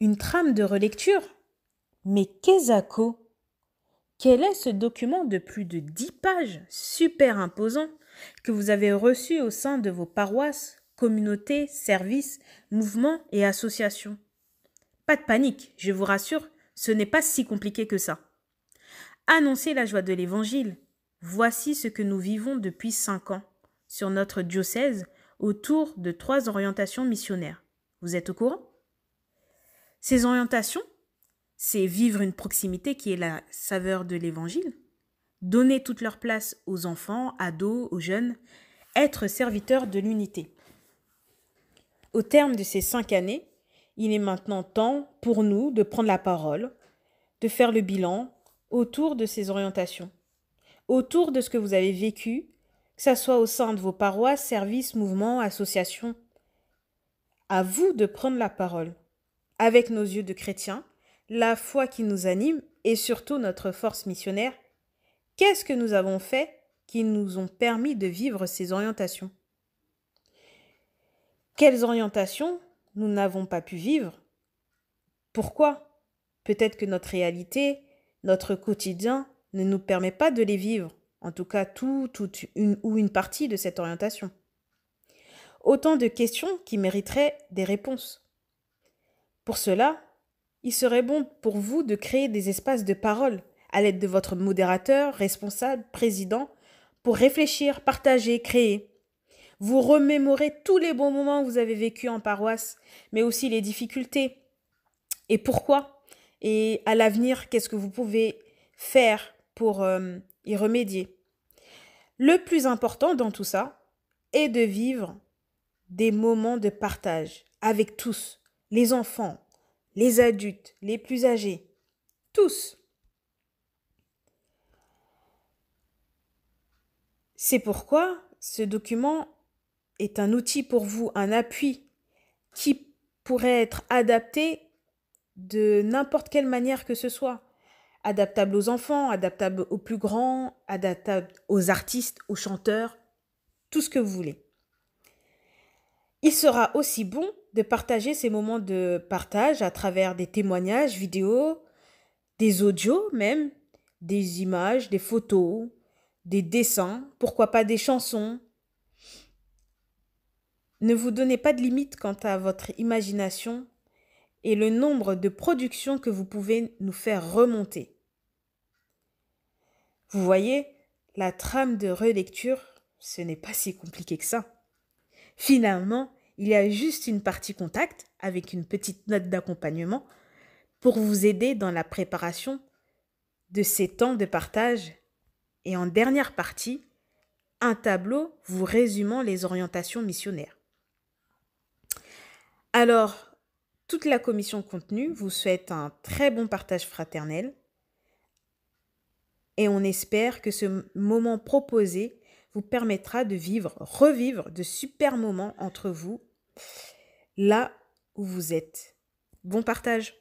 Une trame de relecture? Mais qu'est-ce? Quel est ce document de plus de 10 pages, super imposant, que vous avez reçu au sein de vos paroisses, communautés, services, mouvements et associations? Pas de panique, je vous rassure, ce n'est pas si compliqué que ça. Annoncez la joie de l'Évangile. Voici ce que nous vivons depuis 5 ans sur notre diocèse autour de 3 orientations missionnaires. Vous êtes au courant? Ces orientations, c'est vivre une proximité qui est la saveur de l'Évangile, donner toute leur place aux enfants, ados, aux jeunes, être serviteurs de l'unité. Au terme de ces 5 années, il est maintenant temps pour nous de prendre la parole, de faire le bilan autour de ces orientations, autour de ce que vous avez vécu, que ce soit au sein de vos paroisses, services, mouvements, associations. À vous de prendre la parole, avec nos yeux de chrétiens, la foi qui nous anime et surtout notre force missionnaire. Qu'est-ce que nous avons fait qui nous ont permis de vivre ces orientations? Quelles orientations nous n'avons pas pu vivre? Pourquoi? Peut-être que notre réalité, notre quotidien ne nous permet pas de les vivre, en tout cas une partie de cette orientation. Autant de questions qui mériteraient des réponses. Pour cela, il serait bon pour vous de créer des espaces de parole à l'aide de votre modérateur, responsable, président, pour réfléchir, partager, créer. Vous remémorez tous les bons moments que vous avez vécus en paroisse, mais aussi les difficultés. Et pourquoi? Et à l'avenir, qu'est-ce que vous pouvez faire pour y remédier? Le plus important dans tout ça est de vivre des moments de partage avec tous, les enfants, les adultes, les plus âgés, tous. C'est pourquoi ce document est un outil pour vous, un appui qui pourrait être adapté de n'importe quelle manière que ce soit. Adaptable aux enfants, adaptable aux plus grands, adaptable aux artistes, aux chanteurs, tout ce que vous voulez. Il sera aussi bon de partager ces moments de partage à travers des témoignages vidéo, des audios même, des images, des photos, des dessins, pourquoi pas des chansons. Ne vous donnez pas de limite quant à votre imagination et le nombre de productions que vous pouvez nous faire remonter. Vous voyez, la trame de relecture, ce n'est pas si compliqué que ça. Finalement, il y a juste une partie contact avec une petite note d'accompagnement pour vous aider dans la préparation de ces temps de partage. Et en dernière partie, un tableau vous résumant les orientations missionnaires. Alors, toute la commission contenu vous souhaite un très bon partage fraternel et on espère que ce moment proposé vous permettra de revivre de super moments entre vous, là où vous êtes. Bon partage!